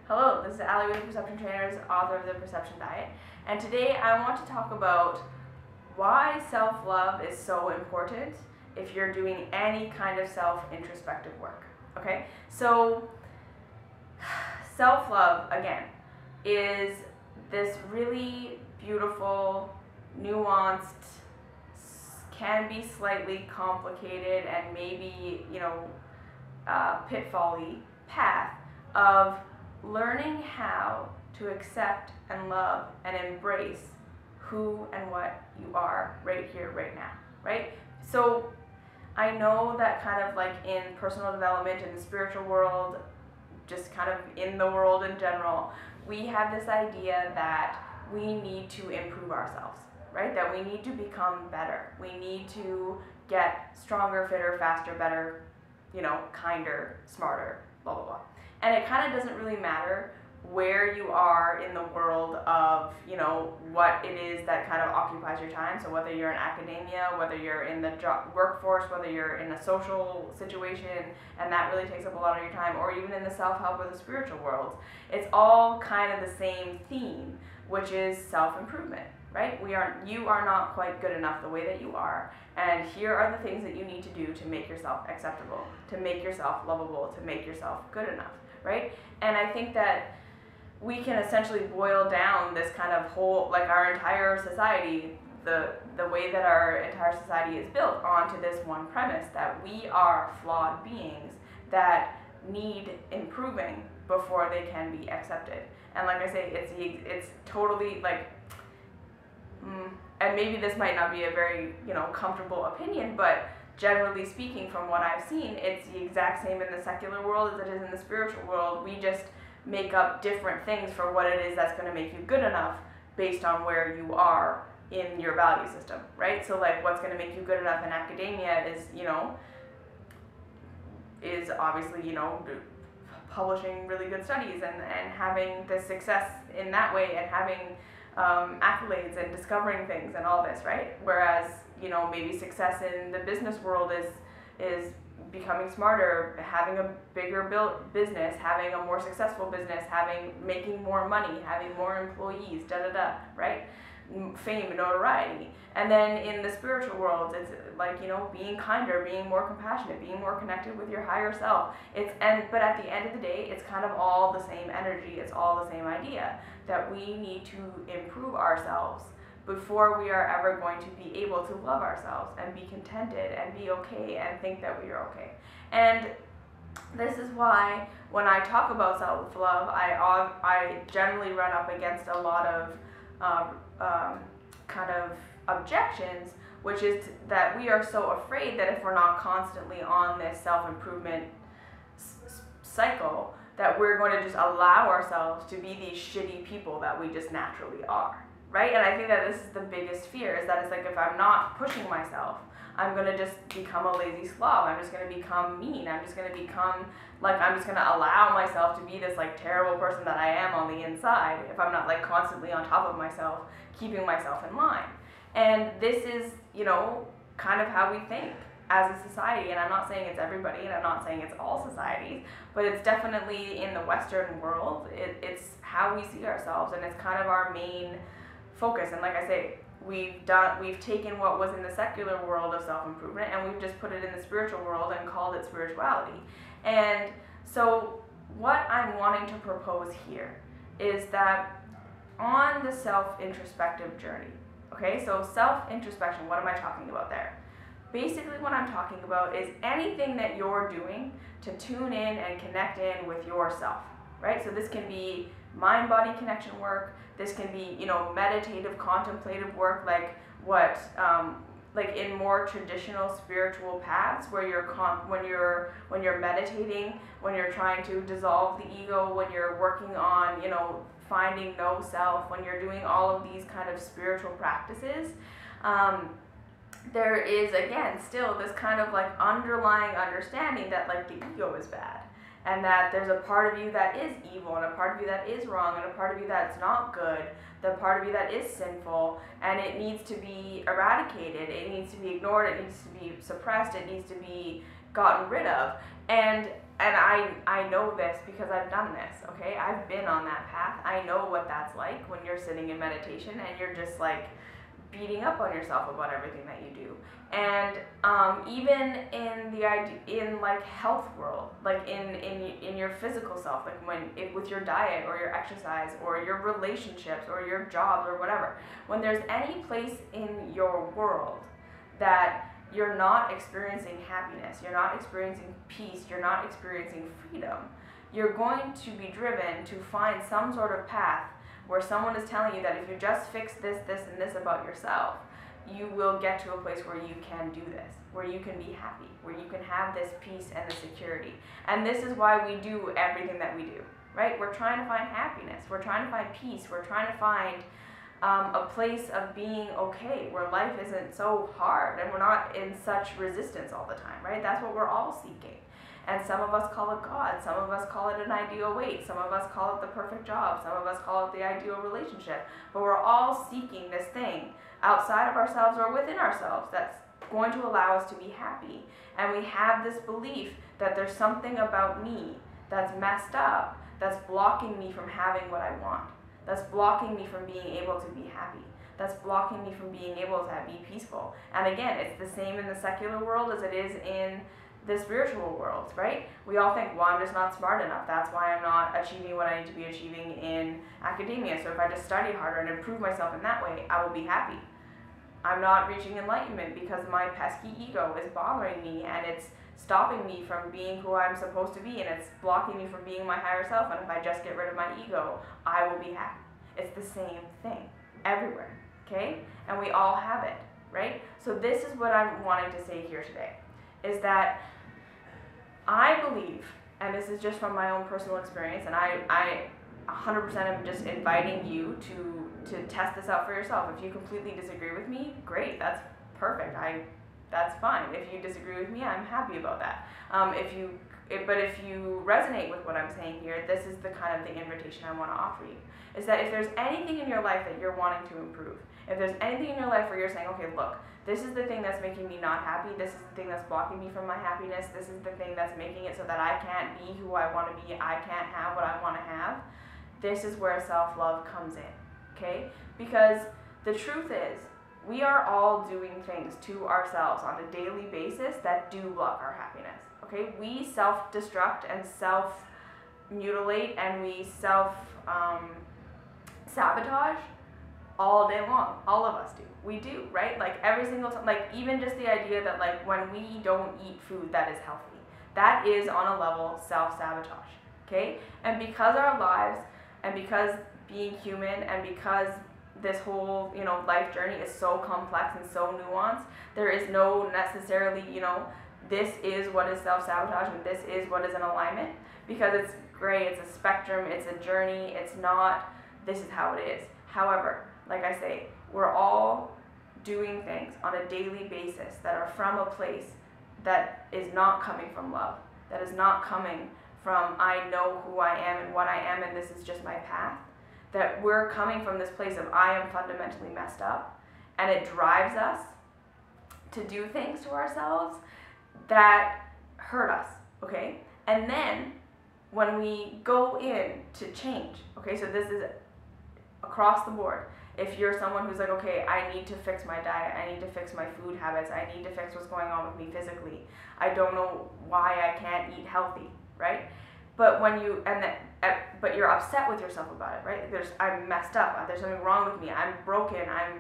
Hello, this is Allie with Perception Trainers, author of The Perception Diet, and today I want to talk about why self-love is so important if you're doing any kind of self-introspective work. Okay, so self-love, again, is this really beautiful, nuanced, can be slightly complicated and maybe, pitfall-y path of learning how to accept and love and embrace who and what you are right here, right now, right? So I know that kind of like in personal development, in the spiritual world, just kind of in the world in general, we have this idea that we need to improve ourselves, right? That we need to become better. We need to get stronger, fitter, faster, better, kinder, smarter, blah, blah, blah. And it kind of doesn't really matter where you are in the world of, what it is that kind of occupies your time. So whether you're in academia, whether you're in the workforce, whether you're in a social situation, and that really takes up a lot of your time, or even in the self-help or the spiritual world, it's all kind of the same theme, which is self-improvement, right? You are not quite good enough the way that you are, and here are the things that you need to do to make yourself acceptable, to make yourself lovable, to make yourself good enough, right? And I think that we can essentially boil down this kind of whole, like our entire society, the way that our entire society is built onto this one premise that we are flawed beings that need improving before they can be accepted. And like I say, it's totally like, and maybe this might not be a very, comfortable opinion, but generally speaking, from what I've seen, it's the exact same in the secular world as it is in the spiritual world. We just make up different things for what it is that's going to make you good enough based on where you are in your value system, right? So like what's going to make you good enough in academia is obviously, publishing really good studies and having the success in that way and having accolades and discovering things and all this, right? Whereas, maybe success in the business world is becoming smarter, having a bigger business, having a more successful business, making more money, having more employees, right? Fame, notoriety. And then in the spiritual world, it's like, being kinder, being more compassionate, being more connected with your higher self. But at the end of the day, it's kind of all the same energy. It's all the same idea that we need to improve ourselves before we are ever going to be able to love ourselves and be contented and be okay and think that we are okay. And this is why when I talk about self-love, I generally run up against a lot of kind of objections, which is that we are so afraid that if we're not constantly on this self-improvement cycle, that we're going to just allow ourselves to be these shitty people that we just naturally are, right? And I think that this is the biggest fear, is that it's like if I'm not pushing myself, I'm going to just become a lazy slob. I'm just going to become mean. I'm just going to become, I'm just going to allow myself to be this, terrible person that I am on the inside if I'm not, constantly on top of myself, keeping myself in line. And this is, kind of how we think as a society. And I'm not saying it's everybody, and I'm not saying it's all societies, but it's definitely in the Western world. It's how we see ourselves, and it's kind of our main focus. And like I say, we've taken what was in the secular world of self-improvement and we've just put it in the spiritual world and called it spirituality. And so what I'm wanting to propose here is that on the self-introspective journey, okay, so self-introspection, what am I talking about there? Basically what I'm talking about is anything that you're doing to tune in and connect in with yourself, right? So this can be mind-body connection work. This can be, meditative, contemplative work, like in more traditional spiritual paths, where when you're meditating, when you're trying to dissolve the ego, when you're working on, finding no self, when you're doing all of these kind of spiritual practices, there is, again, still this kind of underlying understanding that the ego is bad. And that there's a part of you that is evil, and a part of you that is wrong, and a part of you that's not good, the part of you that is sinful, and it needs to be eradicated, it needs to be ignored, it needs to be suppressed, it needs to be gotten rid of. And and I know this because I've done this, okay? I've been on that path. I know what that's like when you're sitting in meditation and you're just like beating up on yourself about everything that you do. And even in like health world, like in your physical self, like with your diet or your exercise or your relationships or your jobs or whatever, when there's any place in your world that you're not experiencing happiness, you're not experiencing peace, you're not experiencing freedom, you're going to be driven to find some sort of path where someone is telling you that if you just fix this, this, and this about yourself, you will get to a place where you can do this, where you can be happy, where you can have this peace and the security. And this is why we do everything that we do, right? We're trying to find happiness, we're trying to find peace, we're trying to find a place of being okay, where life isn't so hard and we're not in such resistance all the time, right? That's what we're all seeking. And some of us call it God, some of us call it an ideal weight, some of us call it the perfect job, some of us call it the ideal relationship. But we're all seeking this thing outside of ourselves or within ourselves that's going to allow us to be happy. And we have this belief that there's something about me that's messed up, that's blocking me from having what I want, that's blocking me from being able to be happy, that's blocking me from being able to be peaceful. And again, it's the same in the secular world as it is in the spiritual world, right? We all think, well, I'm just not smart enough. That's why I'm not achieving what I need to be achieving in academia. So if I just study harder and improve myself in that way, I will be happy. I'm not reaching enlightenment because my pesky ego is bothering me and it's stopping me from being who I'm supposed to be, and it's blocking me from being my higher self. And if I just get rid of my ego, I will be happy. It's the same thing everywhere, okay? And we all have it, right? So this is what I'm wanting to say here today, is that I believe, and this is just from my own personal experience, and I 100% am just inviting you to test this out for yourself. If you completely disagree with me, great, that's perfect. That's fine. If you disagree with me, I'm happy about that. But if you resonate with what I'm saying here, this is the kind of the invitation I want to offer you. Is that if there's anything in your life that you're wanting to improve, if there's anything in your life where you're saying, okay, look, this is the thing that's making me not happy, this is the thing that's blocking me from my happiness, this is the thing that's making it so that I can't be who I want to be, I can't have what I want to have, this is where self-love comes in, okay? Because the truth is, we are all doing things to ourselves on a daily basis that do block our happiness, okay? We self-destruct and self-mutilate and we self-sabotage all day long. All of us do. We do, right? Like every single time, like even just the idea that like when we don't eat food that is healthy, that is on a level self-sabotage, okay? And because our lives, and because being human, and because this whole, life journey is so complex and so nuanced, there is no necessarily, this is what is self-sabotage and this is what is in alignment, because it's gray, it's a spectrum, it's a journey, it's not, this is how it is. However, like I say, we're all doing things on a daily basis that are from a place that is not coming from love, that is not coming from I know who I am and what I am and this is just my path, that we're coming from this place of I am fundamentally messed up, and it drives us to do things to ourselves that hurt us, okay? And then when we go in to change, okay, so this is across the board. If you're someone who's like, okay, I need to fix my diet, I need to fix my food habits, I need to fix what's going on with me physically, I don't know why I can't eat healthy, right? But when you, but you're upset with yourself about it, right? I'm messed up, there's something wrong with me, I'm broken, I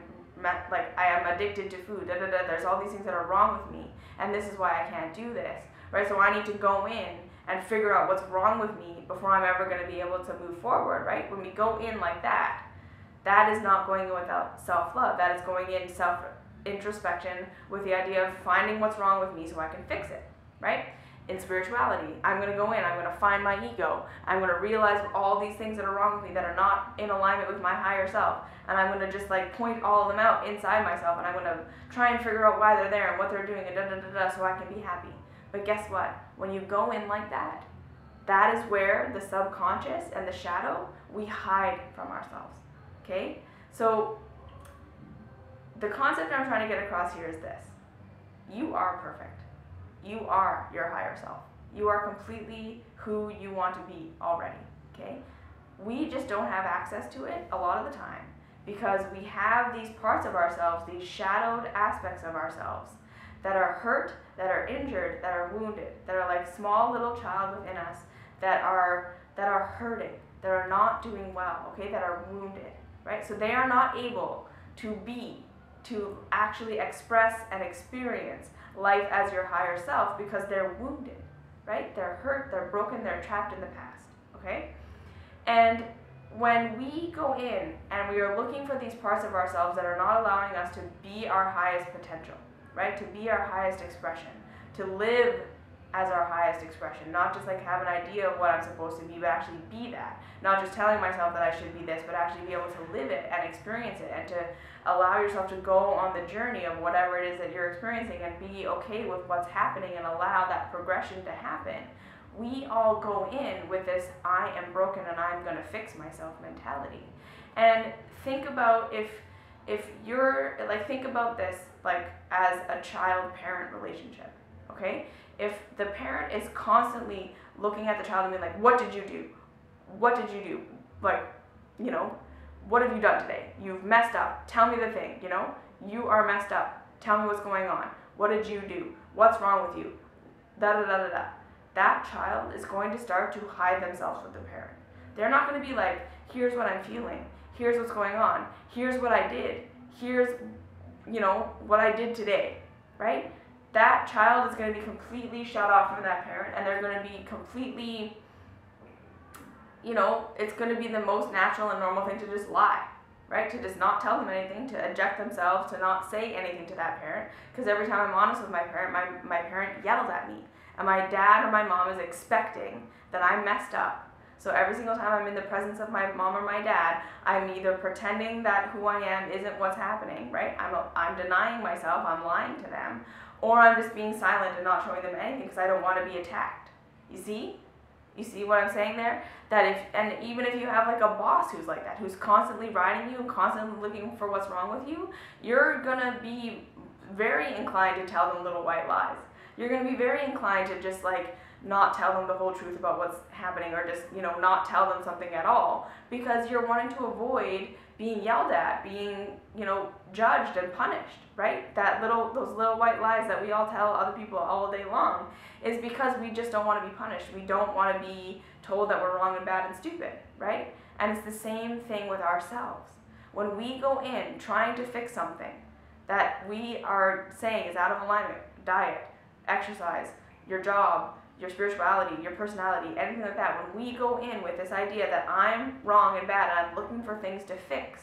am addicted to food, there's all these things that are wrong with me, and this is why I can't do this, right? So I need to go in and figure out what's wrong with me before I'm ever going to be able to move forward, right? When we go in like that, that is not going in without self-love. That is going in self-introspection with the idea of finding what's wrong with me so I can fix it, right? In spirituality, I'm going to go in, I'm going to find my ego, I'm going to realize all these things that are wrong with me that are not in alignment with my higher self, and I'm going to just like point all of them out inside myself, and I'm going to try and figure out why they're there and what they're doing and so I can be happy. But guess what? When you go in like that, that is where the subconscious and the shadow, we hide from ourselves. Okay? So the concept I'm trying to get across here is this. You are perfect. You are your higher self. You are completely who you want to be already, okay? We just don't have access to it a lot of the time because we have these parts of ourselves, these shadowed aspects of ourselves that are hurt, that are injured, that are wounded, that are like small little child within us that are hurting, that are not doing well, okay, that are wounded, right? So they are not able to actually express and experience life as your higher self because they're wounded, right? They're hurt, they're broken, they're trapped in the past, okay? And when we go in and we are looking for these parts of ourselves that are not allowing us to be our highest potential, right? To be our highest expression, to live as our highest expression, not just like have an idea of what I'm supposed to be, but actually be that. Not just telling myself that I should be this, but actually be able to live it and experience it and to allow yourself to go on the journey of whatever it is that you're experiencing and be okay with what's happening and allow that progression to happen. We all go in with this I am broken and I'm going to fix myself mentality. And think about if you're like, think about this like as a child-parent relationship, okay? If the parent is constantly looking at the child and being like, what did you do? What did you do? Like, you know, what have you done today? You've messed up. Tell me the thing, you know? You are messed up. Tell me what's going on. What did you do? What's wrong with you? Da da da da da. That child is going to start to hide themselves with the parent. They're not going to be like, here's what I'm feeling. Here's what's going on. Here's what I did. Here's, you know, what I did today, right? That child is going to be completely shut off from that parent, and they're going to be completely, you know, it's going to be the most natural and normal thing to just lie, right? To just not tell them anything, to eject themselves, to not say anything to that parent. Because every time I'm honest with my parent, my parent yells at me. And my dad or my mom is expecting that I'm messed up. So every single time I'm in the presence of my mom or my dad, I'm either pretending that who I am isn't what's happening, right? I'm denying myself, I'm lying to them, or I'm just being silent and not showing them anything because I don't want to be attacked. You see? You see what I'm saying there? And even if you have like a boss who's like that, who's constantly riding you and constantly looking for what's wrong with you, you're gonna be very inclined to tell them little white lies. You're gonna be very inclined to just like not tell them the whole truth about what's happening, or just, you know, not tell them something at all, because you're wanting to avoid being yelled at, being, you know, judged and punished, right? Those little white lies that we all tell other people all day long is because we just don't want to be punished. We don't want to be told that we're wrong and bad and stupid, right? And it's the same thing with ourselves. When we go in trying to fix something that we are saying is out of alignment, diet, exercise, your job, your spirituality, your personality, anything like that, when we go in with this idea that I'm wrong and bad and I'm looking for things to fix,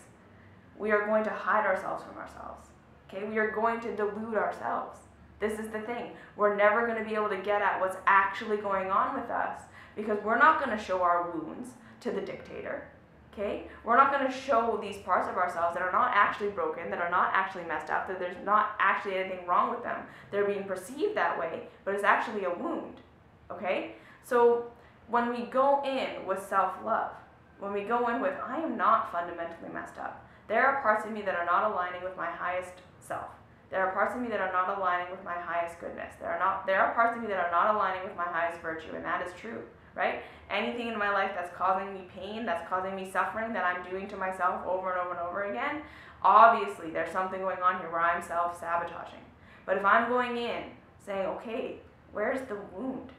we are going to hide ourselves from ourselves. Okay? We are going to delude ourselves. This is the thing. We're never going to be able to get at what's actually going on with us because we're not going to show our wounds to the dictator. Okay? We're not going to show these parts of ourselves that are not actually broken, that are not actually messed up, that there's not actually anything wrong with them. They're being perceived that way, but it's actually a wound. Okay? So when we go in with self-love, when we go in with, I am not fundamentally messed up. There are parts of me that are not aligning with my highest self. There are parts of me that are not aligning with my highest goodness. There are parts of me that are not aligning with my highest virtue, and that is true, right? Anything in my life that's causing me pain, that's causing me suffering, that I'm doing to myself over and over and over again, obviously there's something going on here where I'm self-sabotaging. But if I'm going in saying, okay, where's the wound?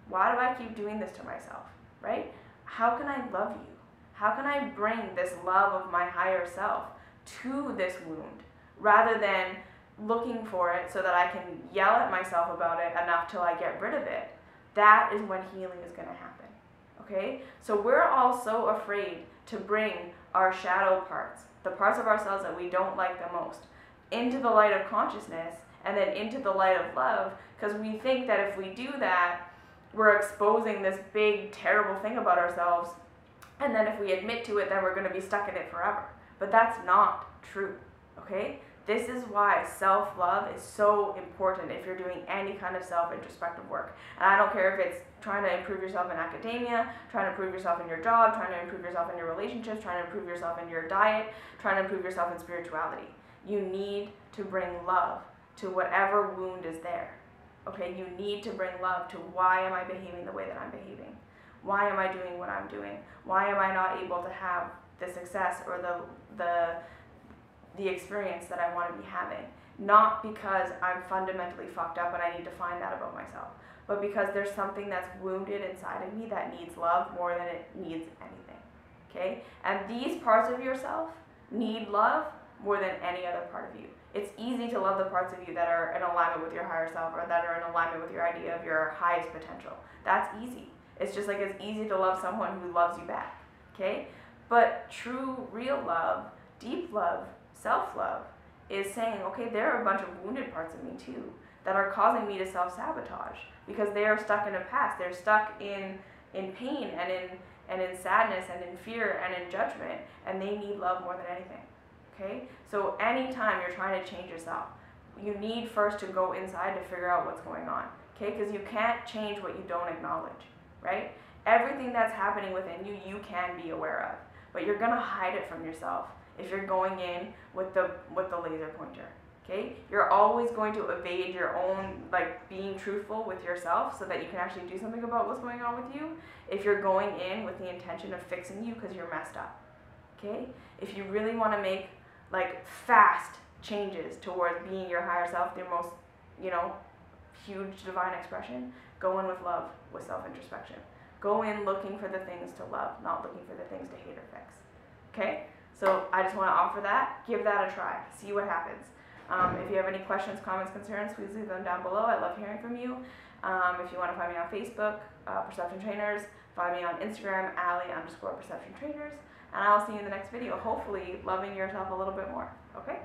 Why do I keep doing this to myself, right? How can I love you? How can I bring this love of my higher self to this wound rather than looking for it so that I can yell at myself about it enough till I get rid of it? That is when healing is going to happen, okay? So we're all so afraid to bring our shadow parts, the parts of ourselves that we don't like the most, into the light of consciousness and then into the light of love, because we think that if we do that, we're exposing this big, terrible thing about ourselves, and then if we admit to it, then we're going to be stuck in it forever. But that's not true, okay? This is why self-love is so important if you're doing any kind of self-introspective work. And I don't care if it's trying to improve yourself in academia, trying to improve yourself in your job, trying to improve yourself in your relationships, trying to improve yourself in your diet, trying to improve yourself in spirituality. You need to bring love to whatever wound is there, Okay, you need to bring love to why am I behaving the way that I'm behaving? Why am I doing what I'm doing? Why am I not able to have the success or the experience that I want to be having? Not because I'm fundamentally fucked up and I need to find that about myself, but because there's something that's wounded inside of me that needs love more than it needs anything. Okay? And these parts of yourself need love more than any other part of you. It's easy to love the parts of you that are in alignment with your higher self or that are in alignment with your idea of your highest potential. That's easy. It's just like it's easy to love someone who loves you back. Okay? But true, real love, deep love, self-love is saying, okay, there are a bunch of wounded parts of me too that are causing me to self-sabotage because they are stuck in a past. They're stuck in pain and in sadness and in fear and in judgment, and they need love more than anything. Okay? So anytime you're trying to change yourself, you need first to go inside to figure out what's going on. Okay? Because you can't change what you don't acknowledge, right? Everything that's happening within you, you can be aware of, but you're gonna hide it from yourself if you're going in with the laser pointer. Okay? You're always going to evade your own, like, being truthful with yourself so that you can actually do something about what's going on with you if you're going in with the intention of fixing you because you're messed up. Okay? If you really want to make, like, fast changes towards being your higher self, your most, huge divine expression, go in with love, with self-introspection. Go in looking for the things to love, not looking for the things to hate or fix. Okay? So I just want to offer that. Give that a try. See what happens. If you have any questions, comments, concerns, please leave them down below. I love hearing from you. If you want to find me on Facebook, Perception Trainers, find me on Instagram, ally_Perception Trainers, and I'll see you in the next video, hopefully loving yourself a little bit more. Okay?